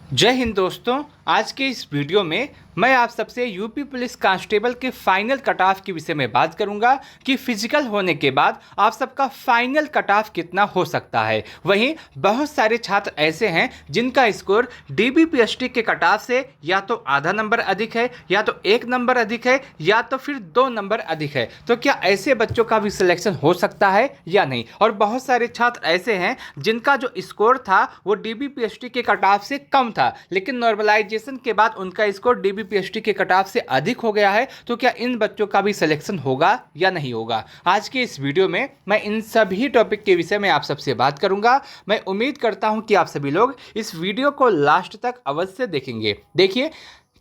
जय हिंद दोस्तों। आज के इस वीडियो में मैं आप सबसे यूपी पुलिस कांस्टेबल के फाइनल कट ऑफ के विषय में बात करूंगा कि फिजिकल होने के बाद आप सबका फाइनल कट ऑफ कितना हो सकता है। वहीं बहुत सारे छात्र ऐसे हैं जिनका स्कोर डीबीपीएसटी के कट ऑफ से या तो आधा नंबर अधिक है, या तो 1 नंबर अधिक है, या तो फिर 2 नंबर अधिक है। तो क्या ऐसे बच्चों का भी सिलेक्शन हो सकता है या नहीं? और बहुत सारे छात्र ऐसे हैं जिनका जो स्कोर था वो डीबीपीएसटी के कट ऑफ से कम था, लेकिन नॉर्मलाइजेशन के बाद उनका स्कोर डीबीपीएसटी के कट ऑफ से अधिक हो गया है। तो क्या इन बच्चों का भी सिलेक्शन होगा या नहीं होगा? आज के इस वीडियो में मैं इन सभी टॉपिक के विषय में आप सबसे बात करूंगा। मैं उम्मीद करता हूं कि आप सभी लोग इस वीडियो को लास्ट तक अवश्य देखेंगे। देखिए,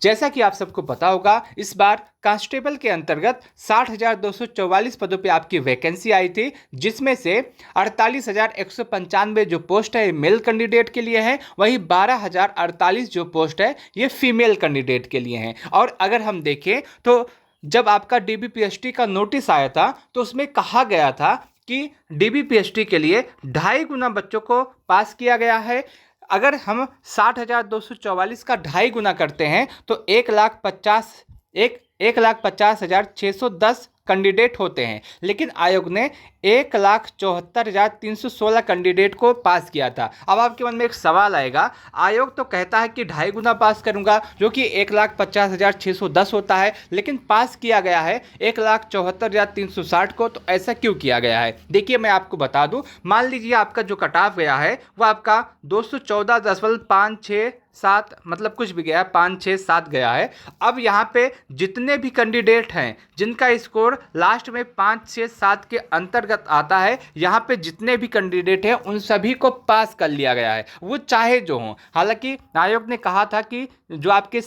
जैसा कि आप सबको पता होगा, इस बार कांस्टेबल के अंतर्गत 60,244 पदों पे आपकी वैकेंसी आई थी, जिसमें से 48,195 जो पोस्ट है मेल कैंडिडेट के लिए है, वहीं 12,048 जो पोस्ट है ये फीमेल कैंडिडेट के लिए हैं। और अगर हम देखें तो जब आपका डीबीपीएसटी का नोटिस आया था तो उसमें कहा गया था कि डीबीपीएसटी के लिए 2.5 गुना बच्चों को पास किया गया है। अगर हम 60,244 का 2.5 गुना करते हैं तो 1,50,610 कैंडिडेट होते हैं, लेकिन आयोग ने 1,74,316 कैंडिडेट को पास किया था। अब आपके मन में एक सवाल आएगा, आयोग तो कहता है कि 2.5 गुना पास करूंगा जो कि 1,50,610 होता है, लेकिन पास किया गया है 1,74,360 को, तो ऐसा क्यों किया गया है? देखिए, मैं आपको बता दूं, मान लीजिए आपका जो कट ऑफ गया है वो आपका 214.567 मतलब कुछ भी गया, 567 गया है। अब यहाँ पे जितने भी कैंडिडेट हैं जिनका स्कोर लास्ट में 567 के अंतर्गत आता है, यहाँ पे जितने भी कैंडिडेट हैं उन सभी को पास कर लिया गया है, वो चाहे जो हों। हालांकि आयोग ने कहा था कि जो आपके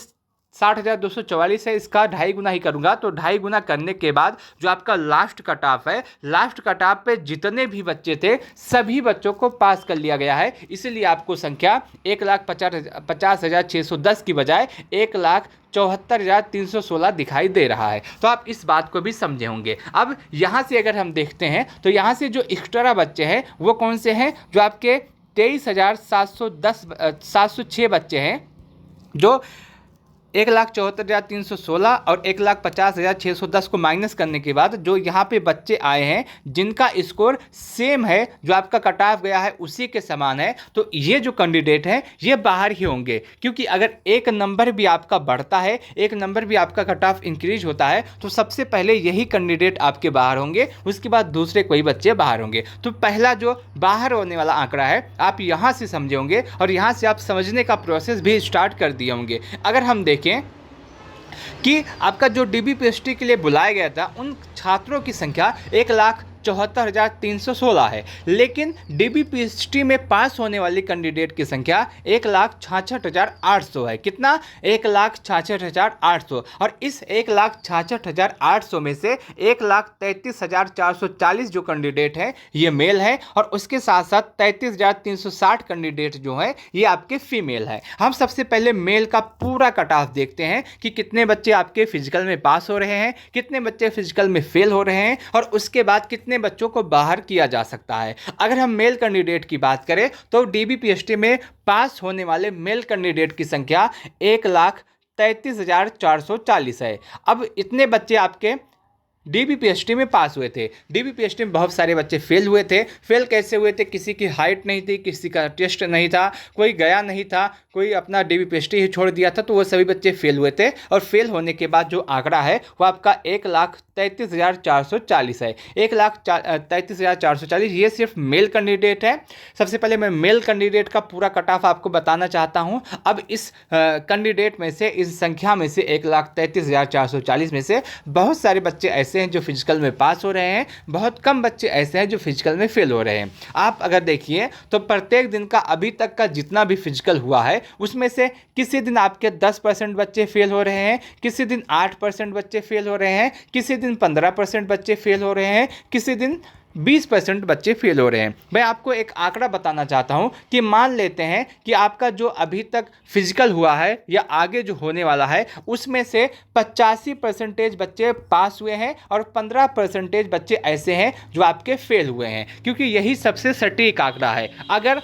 60,244 है इसका 2.5 गुना ही करूंगा, तो 2.5 गुना करने के बाद जो आपका लास्ट कट ऑफ है, लास्ट कट ऑफ पे जितने भी बच्चे थे सभी बच्चों को पास कर लिया गया है। इसलिए आपको संख्या 1,50,610 की बजाय 1,74,316 दिखाई दे रहा है। तो आप इस बात को भी समझे होंगे। अब यहाँ से अगर हम देखते हैं तो यहाँ से जो एक्स्ट्रा बच्चे हैं वो कौन से हैं? जो आपके 23,706 बच्चे हैं, जो 1,74,316 और 1,50,610 को माइनस करने के बाद जो यहाँ पे बच्चे आए हैं जिनका स्कोर सेम है, जो आपका कट ऑफ गया है उसी के समान है, तो ये जो कैंडिडेट हैं ये बाहर ही होंगे। क्योंकि अगर 1 नंबर भी आपका बढ़ता है, 1 नंबर भी आपका कट ऑफ इंक्रीज होता है, तो सबसे पहले यही कैंडिडेट आपके बाहर होंगे, उसके बाद दूसरे कोई बच्चे बाहर होंगे। तो पहला जो बाहर होने वाला आंकड़ा है आप यहाँ से समझे होंगे, और यहाँ से आप समझने का प्रोसेस भी स्टार्ट कर दिए होंगे। अगर हम देखें कि आपका जो डीबीपीएसटी के लिए बुलाया गया था उन छात्रों की संख्या 1,74,316 है, लेकिन डीबीपीएसटी में पास होने वाली कैंडिडेट की संख्या 1,66,800 है। कितना? 1,66,800। और इस 1,66,800 में से 1,33,440 जो कैंडिडेट हैं ये मेल है, और उसके साथ साथ 33,360 कैंडिडेट जो हैं ये आपके फीमेल हैं। हम सबसे पहले मेल का पूरा कट ऑफ देखते हैं कि कितने बच्चे आपके फिजिकल में पास हो रहे हैं, कितने बच्चे फिजिकल में फेल हो रहे हैं, और उसके बाद कितने बच्चों को बाहर किया जा सकता है। अगर हम मेल कैंडिडेट की बात करें तो डीबीपीएसटी में पास होने वाले मेल कैंडिडेट की संख्या 1,33,440 है। अब इतने बच्चे आपके डीबीपीएसटी में पास हुए थे। डीबीपीएसटी में बहुत सारे बच्चे फेल हुए थे। फेल कैसे हुए थे? किसी की हाइट नहीं थी, किसी का टेस्ट नहीं था, कोई गया नहीं था, कोई अपना डीबीपीएसटी ही छोड़ दिया था, तो वो सभी बच्चे फेल हुए थे। और फेल होने के बाद जो आंकड़ा है वो आपका 1,33,440 है। 1,33,440 ये सिर्फ मेल कैंडिडेट है। सबसे पहले मैं मेल कैंडिडेट का पूरा कट ऑफ आपको बताना चाहता हूँ। अब इस कैंडिडेट में से, इस संख्या में से 1,33,440 में से बहुत सारे बच्चे ऐसे हैं जो फिजिकल में पास हो रहे हैं, बहुत कम बच्चे ऐसे हैं जो फिजिकल में फेल हो रहे हैं। आप अगर देखिए तो प्रत्येक दिन का अभी तक का जितना भी फिजिकल हुआ है उसमें से किसी दिन आपके 10% बच्चे फेल हो रहे हैं, किसी दिन 8% बच्चे फेल हो रहे हैं, किसी दिन 15% बच्चे फेल हो रहे हैं, किसी दिन 20% बच्चे फेल हो रहे हैं। मैं आपको एक आंकड़ा बताना चाहता हूं कि मान लेते हैं कि आपका जो अभी तक फिजिकल हुआ है या आगे जो होने वाला है उसमें से 85% बच्चे पास हुए हैं और 15% बच्चे ऐसे हैं जो आपके फेल हुए हैं, क्योंकि यही सबसे सटीक आंकड़ा है। अगर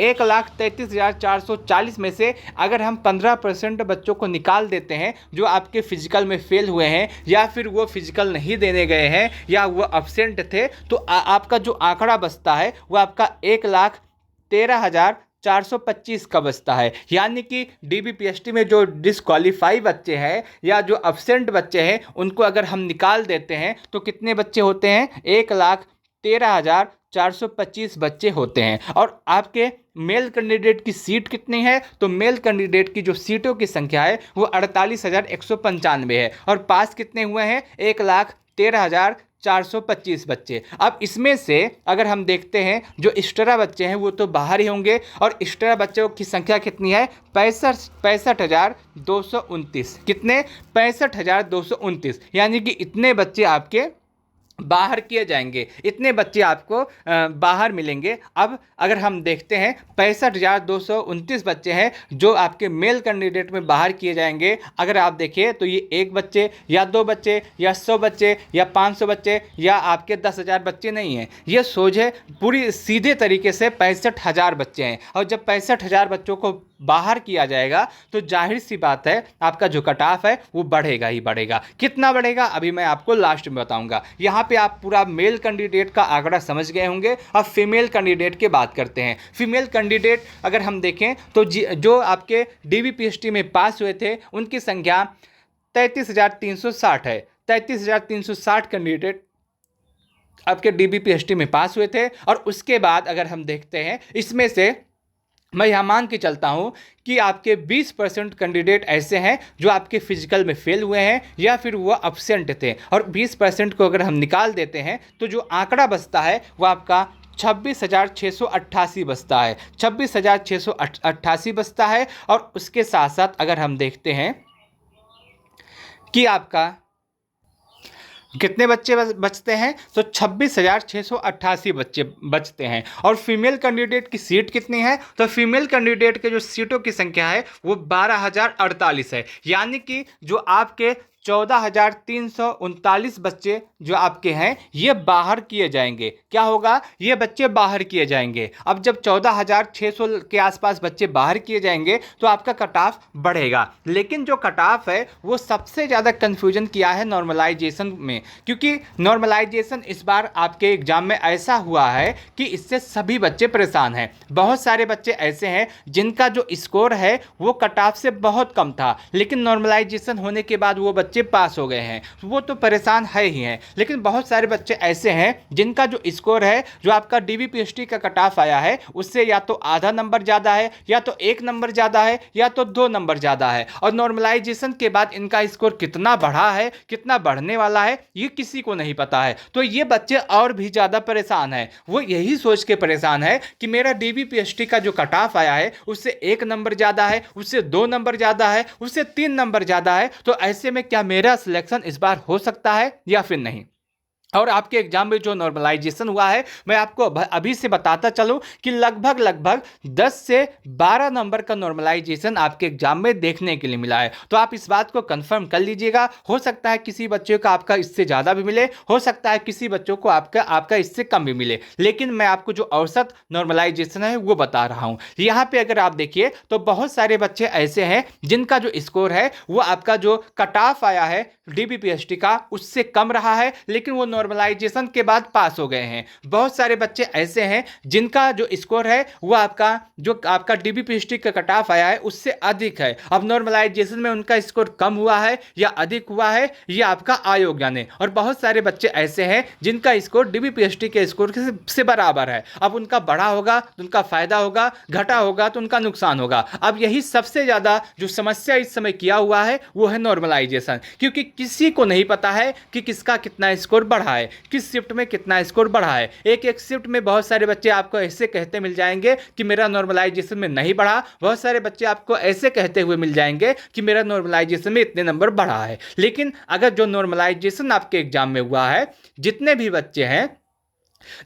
1,33,440 में से अगर हम 15% बच्चों को निकाल देते हैं जो आपके फिजिकल में फेल हुए हैं या फिर वो फिजिकल नहीं देने गए हैं या वो अब्सेंट थे, तो आपका जो आंकड़ा बचता है वो आपका 1,13,425 का बचता है। यानी कि डीबीपीएसटी में जो डिसक्वालीफाई बच्चे हैं या जो अब्सेंट बच्चे हैं उनको अगर हम निकाल देते हैं तो कितने बच्चे होते हैं? 1,13,425 बच्चे होते हैं। और आपके मेल कैंडिडेट की सीट कितनी है? तो मेल कैंडिडेट की जो सीटों की संख्या है वो 48,195 है और पास कितने हुए हैं? 1,13,425 बच्चे। अब इसमें से अगर हम देखते हैं जो एक्स्ट्रा बच्चे हैं वो तो बाहर ही होंगे और एक्स्ट्रा बच्चों की संख्या कितनी है? 65,229। कितने? 65,229। यानी कि इतने बच्चे आपके बाहर किए जाएंगे, इतने बच्चे आपको बाहर मिलेंगे। अब अगर हम देखते हैं 65,229 बच्चे हैं जो आपके मेल कैंडिडेट में बाहर किए जाएंगे। अगर आप देखिए तो ये 1 बच्चे या 2 बच्चे या 100 बच्चे या 500 बच्चे या आपके 10,000 बच्चे नहीं हैं, ये सोझे पूरी सीधे तरीके से 65,000 बच्चे हैं। और जब 65,000 बच्चों को बाहर किया जाएगा तो जाहिर सी बात है आपका जो कट ऑफ है वो बढ़ेगा ही बढ़ेगा। कितना बढ़ेगा अभी मैं आपको लास्ट में बताऊंगा। यहाँ पे आप पूरा मेल कैंडिडेट का आंकड़ा समझ गए होंगे। अब फीमेल कैंडिडेट की बात करते हैं। फीमेल कैंडिडेट अगर हम देखें तो जो आपके डीबीपीएसटी में पास हुए थे उनकी संख्या 33,360 है। 33,360 कैंडिडेट आपके डीबीपीएसटी में पास हुए थे। और उसके बाद अगर हम देखते हैं इसमें से मैं यहाँ मान के चलता हूँ कि आपके 20% कैंडिडेट ऐसे हैं जो आपके फिजिकल में फेल हुए हैं या फिर वो अब्सेंट थे। और 20% को अगर हम निकाल देते हैं तो जो आंकड़ा बचता है वो आपका 26,688 बचता है। 26,688 बचता है। और उसके साथ साथ अगर हम देखते हैं कि आपका कितने बच्चे बचते हैं तो 26,688 बच्चे बचते हैं। और फीमेल कैंडिडेट की सीट कितनी है? तो फीमेल कैंडिडेट के जो सीटों की संख्या है वो 12,048 है। यानी कि जो आपके 14,339 बच्चे जो आपके हैं ये बाहर किए जाएंगे। क्या होगा? ये बच्चे बाहर किए जाएंगे। अब जब 14,600 के आसपास बच्चे बाहर किए जाएंगे तो आपका कट ऑफ बढ़ेगा। लेकिन जो कट ऑफ है वो सबसे ज़्यादा कन्फ्यूजन किया है नॉर्मलाइजेशन में, क्योंकि नॉर्मलाइजेशन इस बार आपके एग्जाम में ऐसा हुआ है कि इससे सभी बच्चे परेशान हैं। बहुत सारे बच्चे ऐसे हैं जिनका जो स्कोर है वो कट ऑफ से बहुत कम था, लेकिन नॉर्मलाइजेशन होने के बाद वो बच्चे पास हो गए हैं, वो तो परेशान है ही हैं। लेकिन बहुत सारे बच्चे ऐसे हैं जिनका जो स्कोर है, जो आपका डीबीपीएसटी का कट ऑफ आया है उससे या तो आधा नंबर ज़्यादा है या तो 1 नंबर ज़्यादा है या तो 2 नंबर ज़्यादा है। और नॉर्मलाइजेशन के बाद इनका स्कोर कितना बढ़ा है, कितना बढ़ने वाला है, ये किसी को नहीं पता है। तो ये बच्चे और भी ज़्यादा परेशान है। वो यही सोच के परेशान है कि मेरा डीबीपीएसटी का जो कट ऑफ आया है उससे 1 नंबर ज़्यादा है, उससे 2 नंबर ज़्यादा है, उससे 3 नंबर ज़्यादा है, तो ऐसे में क्या मेरा सिलेक्शन इस बार हो सकता है या फिर नहीं। और आपके एग्जाम में जो नॉर्मलाइजेशन हुआ है मैं आपको अभी से बताता चलूं कि लगभग 10 से 12 नंबर का नॉर्मलाइजेशन आपके एग्जाम में देखने के लिए मिला है। तो आप इस बात को कंफर्म कर लीजिएगा। हो सकता है किसी बच्चे का आपका इससे ज़्यादा भी मिले, हो सकता है किसी बच्चों को आपका इससे कम भी मिले, लेकिन मैं आपको जो औसत नॉर्मलाइजेशन है वो बता रहा हूँ। यहाँ पर अगर आप देखिए तो बहुत सारे बच्चे ऐसे हैं जिनका जो स्कोर है वो आपका जो कट ऑफ आया है डीबीपीएसटी का उससे कम रहा है, लेकिन वो नॉर्मलाइजेशन के बाद पास हो गए हैं। बहुत सारे बच्चे ऐसे हैं जिनका जो स्कोर है वो आपका डीबीपीएसटी का कट ऑफ आया है उससे अधिक है। अब नॉर्मलाइजेशन में उनका स्कोर कम हुआ है या अधिक हुआ है ये आपका आयोग जाने। और बहुत सारे बच्चे ऐसे हैं जिनका स्कोर डीबीपीएसटी के स्कोर से बराबर है। अब उनका बढ़ा होगा तो उनका फायदा होगा, घटा होगा तो उनका नुकसान होगा। अब यही सबसे ज्यादा जो समस्या इस समय किया हुआ है वो है नॉर्मलाइजेशन, क्योंकि किसी को नहीं पता है कि किसका कितना स्कोर बढ़ा है, किस शिफ्ट में कितना स्कोर बढ़ा है। एक शिफ्ट में बहुत सारे बच्चे आपको ऐसे कहते मिल जाएंगे कि मेरा नॉर्मलाइजेशन में नहीं बढ़ा, बहुत सारे बच्चे आपको ऐसे कहते हुए मिल जाएंगे कि मेरा नॉर्मलाइजेशन में इतने नंबर बढ़ा है। लेकिन अगर जो नॉर्मलाइजेशन आपके एग्जाम में हुआ है जितने भी बच्चे हैं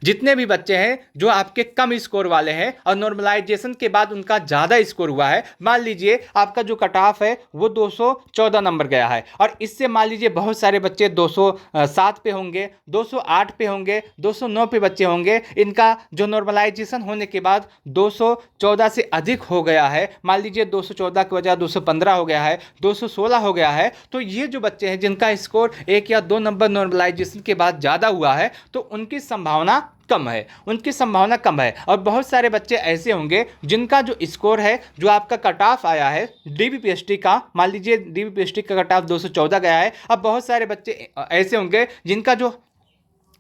जितने भी बच्चे हैं जो आपके कम स्कोर वाले हैं और नॉर्मलाइजेशन के बाद उनका ज़्यादा स्कोर हुआ है, मान लीजिए आपका जो कट ऑफ है वो 214 नंबर गया है और इससे मान लीजिए बहुत सारे बच्चे 207 पे होंगे, 208 पे होंगे, 209 पे बच्चे होंगे, इनका जो नॉर्मलाइजेशन होने के बाद 214 से अधिक हो गया है, मान लीजिए 214 की वजह 215 हो गया है, 216 हो गया है, तो ये जो बच्चे हैं जिनका स्कोर 1 या 2 नंबर नॉर्मलाइजेशन के बाद ज़्यादा हुआ है तो उनकी संभावना कम है, उनकी संभावना कम है। और बहुत सारे बच्चे ऐसे होंगे जिनका जो स्कोर है, जो आपका कट ऑफ आया है डीबीपीएसटी का, मान लीजिए डीबीपीएसटी का कट ऑफ 214 गया है, अब बहुत सारे बच्चे ऐसे होंगे जिनका जो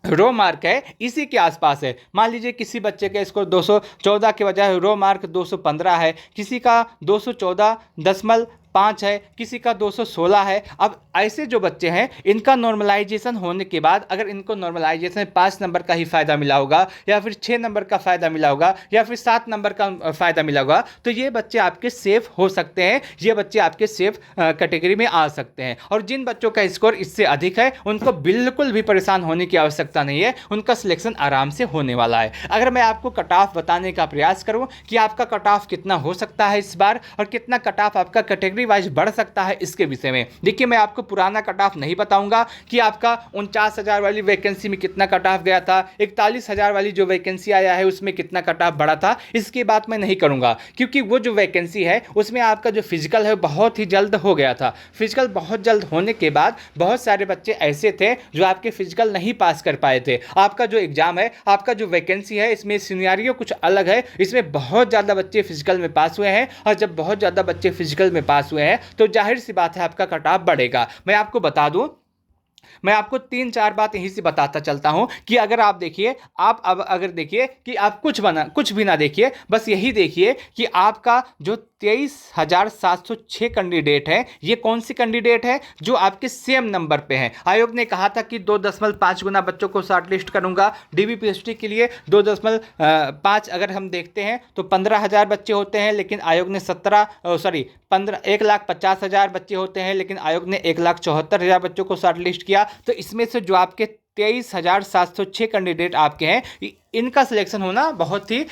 रो मार्क है इसी के आसपास है, मान लीजिए किसी बच्चे का स्कोर 214 के बजाय रो मार्क 215 है, किसी का 214.5 है, किसी का 216 है। अब ऐसे जो बच्चे हैं इनका नॉर्मलाइजेशन होने के बाद अगर इनको नॉर्मलाइजेशन 5 नंबर का ही फ़ायदा मिला होगा या फिर 6 नंबर का फ़ायदा मिला होगा या फिर 7 नंबर का फ़ायदा मिला होगा तो ये बच्चे आपके सेफ हो सकते हैं, ये बच्चे आपके सेफ कैटेगरी में आ सकते हैं। और जिन बच्चों का स्कोर इससे अधिक है उनको बिल्कुल भी परेशान होने की आवश्यकता नहीं है, उनका सिलेक्शन आराम से होने वाला है। अगर मैं आपको कट ऑफ बताने का प्रयास करूँ कि आपका कट ऑफ कितना हो सकता है इस बार और कितना कट ऑफ आपका कैटेगरी वाइज बढ़ सकता है, इसके विषय में देखिए मैं आपको पुराना कट ऑफ नहीं बताऊंगा कि आपका 49,000 वाली वैकेंसी में कितना कट ऑफ गया था, 41,000 वाली जो वैकेंसी आया है उसमें कितना कट ऑफ बढ़ा था, इसकी बात मैं नहीं करूंगा क्योंकि वो जो वैकेंसी है उसमें आपका जो फिजिकल है बहुत ही जल्द हो गया था। फिजिकल बहुत जल्द होने के बाद बहुत सारे बच्चे ऐसे थे जो आपके फिजिकल नहीं पास कर पाए थे। आपका जो एग्जाम है, आपका जो वैकेंसी है, इसमें सिनेरियो कुछ अलग है, इसमें बहुत ज़्यादा बच्चे फिजिकल में पास हुए हैं और जब बहुत ज़्यादा बच्चे फिजिकल में पास हुए हैं तो जाहिर सी बात है आपका कट ऑफ बढ़ेगा। मैं आपको बता दूं, मैं आपको 3-4 बात यहीं से बताता चलता हूं कि अगर आप देखिए, आप अब अगर देखिए कि आप कुछ भी ना देखिए, बस यही देखिए कि आपका जो 23,706 कैंडिडेट है ये कौन सी कैंडिडेट है जो आपके सेम नंबर पे हैं। आयोग ने कहा था कि 2.5 गुना बच्चों को शॉर्टलिस्ट करूंगा डीबीपीएसटी के लिए। 2.5 अगर हम देखते हैं तो 15,000 बच्चे होते हैं, लेकिन आयोग ने 1,50,000 बच्चे होते हैं, लेकिन आयोग ने 1,74,000 बच्चों को शॉर्टलिस्ट किया। तो इसमें से जो आपके 23,706 कैंडिडेट आपके हैं, इनका सिलेक्शन होना बहुत ही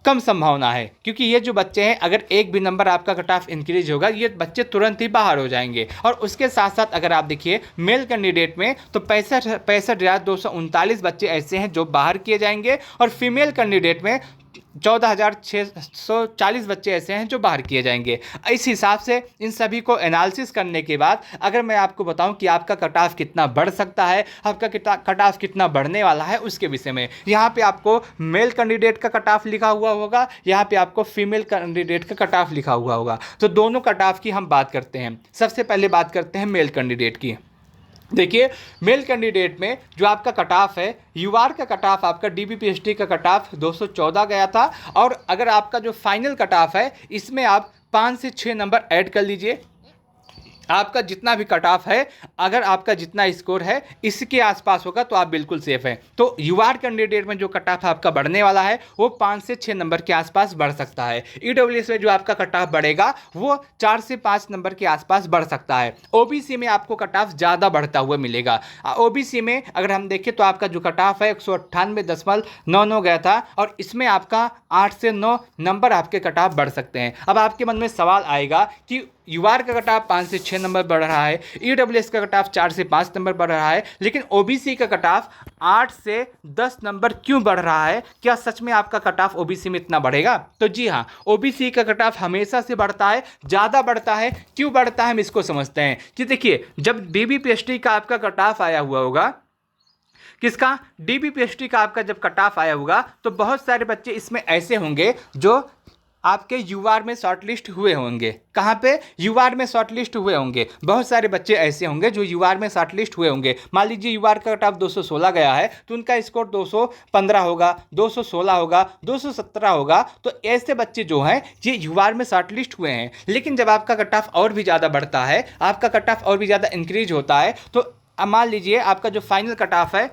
कम संभावना है, क्योंकि ये जो बच्चे हैं अगर एक भी नंबर आपका कट ऑफ इंक्रीज होगा ये बच्चे तुरंत ही बाहर हो जाएंगे। और उसके साथ साथ अगर आप देखिए मेल कैंडिडेट में तो 65,239 बच्चे ऐसे हैं जो बाहर किए जाएंगे और फीमेल कैंडिडेट में 14,640 बच्चे ऐसे हैं जो बाहर किए जाएंगे। इस हिसाब से इन सभी को एनालिसिस करने के बाद अगर मैं आपको बताऊं कि आपका कट ऑफ कितना बढ़ सकता है, आपका कट ऑफ कितना बढ़ने वाला है, उसके विषय में यहाँ पे आपको मेल कैंडिडेट का कट ऑफ लिखा हुआ होगा, यहाँ पे आपको फीमेल कैंडिडेट का कट ऑफ लिखा हुआ होगा। तो दोनों कट ऑफ की हम बात करते हैं। सबसे पहले बात करते हैं मेल कैंडिडेट की। देखिए मेल कैंडिडेट में जो आपका कट ऑफ है, यूआर का कट ऑफ आपका डीबीपीएसटी का कट ऑफ 214 गया था और अगर आपका जो फाइनल कट ऑफ है इसमें आप 5 से 6 नंबर ऐड कर लीजिए। आपका जितना भी कट ऑफ है, अगर आपका जितना स्कोर है इसके आसपास होगा तो आप बिल्कुल सेफ हैं। तो यूआर कैंडिडेट में जो कट ऑफ आपका बढ़ने वाला है वो 5 से 6 नंबर के आसपास बढ़ सकता है। ईडब्ल्यूएस में जो आपका कट ऑफ बढ़ेगा वो 4 से 5 नंबर के आसपास बढ़ सकता है। ओबीसी में आपको कट ऑफ ज़्यादा बढ़ता हुआ मिलेगा। ओबीसी में अगर हम देखें तो आपका जो कट ऑफ है 198.99 गया था और इसमें आपका 8 से 9 नंबर आपके कट ऑफ बढ़ सकते हैं। अब आपके मन में सवाल आएगा कि यूआर का कट ऑफ 5 से 6 नंबर बढ़ रहा है, ईडब्ल्यूएस का कट ऑफ 4 से 5 नंबर बढ़ रहा है, लेकिन ओबीसी का कट ऑफ 8 से 10 नंबर क्यों बढ़ रहा है? क्या सच में आपका कट ऑफ ओबीसी में इतना बढ़ेगा? तो जी हाँ, ओबीसी का कट ऑफ हमेशा से बढ़ता है, ज़्यादा बढ़ता है। क्यों बढ़ता है हम इसको समझते हैं कि देखिए जब डीबीपीएसटी का आपका कट ऑफ आया हुआ होगा, किसका? डीबीपीएसटी का आपका जब कट ऑफ आया होगा तो बहुत सारे बच्चे इसमें ऐसे होंगे जो आपके यूआर में शॉर्टलिस्ट हुए होंगे। कहाँ पे? यूआर में शॉर्टलिस्ट हुए होंगे। बहुत सारे बच्चे ऐसे होंगे जो यूआर में शॉर्टलिस्ट हुए होंगे। मान लीजिए यूआर का कट ऑफ 216 गया है तो उनका स्कोर 215 होगा, 216 होगा, 217 होगा। तो ऐसे बच्चे जो हैं ये यूआर में शॉर्टलिस्ट हुए हैं। लेकिन जब आपका कट ऑफ और भी ज़्यादा बढ़ता है, आपका कट ऑफ और भी ज़्यादा इंक्रीज होता है, तो मान लीजिए आपका जो फाइनल कट ऑफ है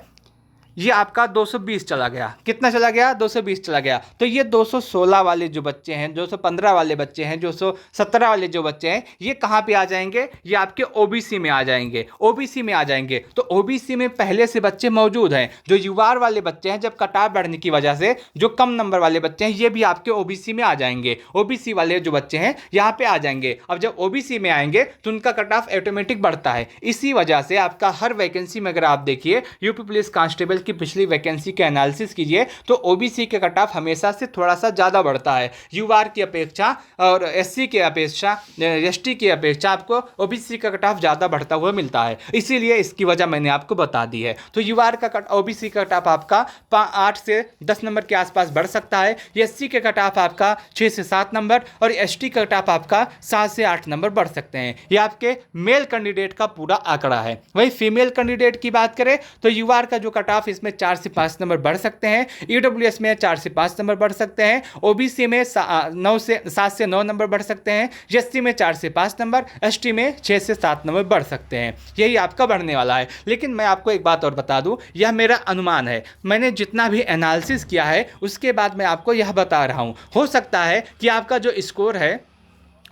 ये आपका 220 चला गया। कितना चला गया? 220 चला गया। तो ये 216 वाले जो बच्चे हैं, 215 वाले बच्चे हैं, 217 वाले जो बच्चे हैं, ये कहाँ पे आ जाएंगे? ये आपके ओबीसी में आ जाएंगे। ओबीसी में आ जाएंगे। तो ओबीसी में पहले से बच्चे मौजूद हैं। जो यूआर वाले बच्चे हैं, जब कट ऑफ बढ़ने की वजह से जो कम नंबर वाले बच्चे हैं, ये भी आपके ओबीसी में आ जाएंगे। ओबीसी वाले जो बच्चे हैं यहाँ पे आ जाएंगे। अब जब ओबीसी में आएंगे तो उनका कट ऑफ ऑटोमेटिक बढ़ता है। इसी वजह से आपका हर वैकेंसी में अगर आप देखिए यूपी पुलिस कांस्टेबल की पिछली वैकेंसी के एनालिसिस कीजिए तो ओबीसी के कट ऑफ हमेशा से थोड़ा सा ज़्यादा बढ़ता है यूआर की अपेक्षा, और एससी की अपेक्षा, एसटी की अपेक्षा आपको ओबीसी का कट ऑफ ज़्यादा बढ़ता हुआ मिलता है। इसीलिए इसकी वजह मैंने आपको बता दी है। तो यूआर का ओबीसी का कट ऑफ आपका 8 से 10 नंबर के आसपास बढ़ सकता है। एससी के कट ऑफ आपका 6 से 7 नंबर और एसटी का कट ऑफ आपका 7 से 8 नंबर बढ़ सकते हैं। ये आपके मेल कैंडिडेट का पूरा आंकड़ा है। वही फीमेल कैंडिडेट की बात करें तो यूआर का जो कट ऑफ इसमें 4 से 5 नंबर बढ़ सकते हैं। ईडब्ल्यूएस में 4 से 5 नंबर बढ़ सकते हैं। ओबीसी में 7 से 9 नंबर बढ़ सकते हैं। एससी में 4 से 5 नंबर, एसटी में 6 से 7 नंबर बढ़ सकते हैं। यही आपका बढ़ने वाला है। लेकिन मैं आपको एक बात और बता दूं, यह मेरा अनुमान है। मैंने जितना भी एनालिसिस किया है उसके बाद मैं आपको यह बता रहा हूं। हो सकता है कि आपका जो स्कोर है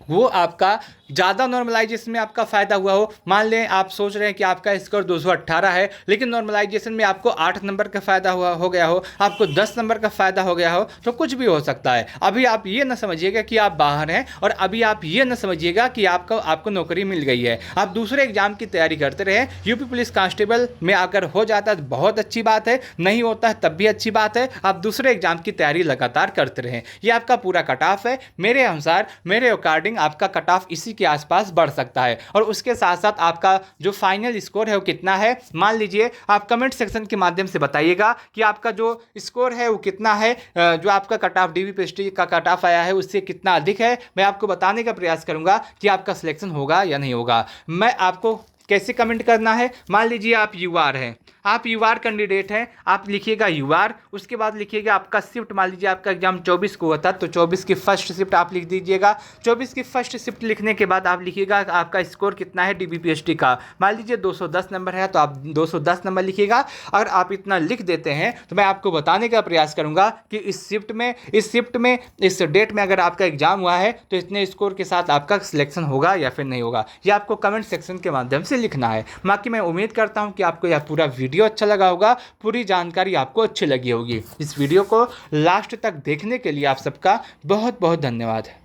वो आपका ज़्यादा नॉर्मलाइजेशन में आपका फ़ायदा हुआ हो। मान लें आप सोच रहे हैं कि आपका स्कोर 218 है, लेकिन नॉर्मलाइजेशन में आपको 8 नंबर का फ़ायदा हो गया हो, आपको 10 नंबर का फ़ायदा हो गया हो, तो कुछ भी हो सकता है। अभी आप ये ना समझिएगा कि आप बाहर हैं, और अभी आप ये ना समझिएगा कि आपको नौकरी मिल गई है। आप दूसरे एग्जाम की तैयारी करते रहें। यूपी पुलिस कांस्टेबल में अगर हो जाता है तो बहुत अच्छी बात है, नहीं होता है तब भी अच्छी बात है। आप दूसरे एग्जाम की तैयारी लगातार करते रहें। ये आपका पूरा कट ऑफ है। मेरे अनुसार, मेरे अकॉर्डिंग आपका कट ऑफ इसी के आसपास बढ़ सकता है। और उसके साथ साथ आपका जो फाइनल स्कोर है वो कितना है, मान लीजिए आप कमेंट सेक्शन के माध्यम से बताइएगा कि आपका जो स्कोर है वो कितना है। जो आपका कट ऑफ डीवीपीएसटी का कट ऑफ आया है उससे कितना अधिक है, मैं आपको बताने का प्रयास करूंगा कि आपका सिलेक्शन होगा या नहीं होगा। मैं आपको कैसे कमेंट करना है, मान लीजिए आप यूआर हैं, आप यूआर कैंडिडेट हैं, आप लिखिएगा यूआर, उसके बाद लिखिएगा आपका शिफ्ट। मान लीजिए आपका एग्जाम 24 को होता है तो 24 की फर्स्ट शिफ्ट आप लिख दीजिएगा। 24 की फर्स्ट शिफ्ट लिखने के बाद आप लिखिएगा आपका स्कोर कितना है डीबीपीएसटी का। मान लीजिए 210 नंबर है तो आप 210 नंबर लिखिएगा। अगर आप इतना लिख देते हैं तो मैं आपको बताने का प्रयास करूंगा कि इस शिफ्ट में इस डेट में अगर आपका एग्जाम हुआ है तो इतने स्कोर के साथ आपका सिलेक्शन होगा या फिर नहीं होगा। ये आपको कमेंट सेक्शन के माध्यम से लिखना है। बाकी मैं उम्मीद करता हूं कि आपको यह पूरा वीडियो अच्छा लगा होगा, पूरी जानकारी आपको अच्छी लगी होगी। इस वीडियो को लास्ट तक देखने के लिए आप सबका बहुत बहुत धन्यवाद।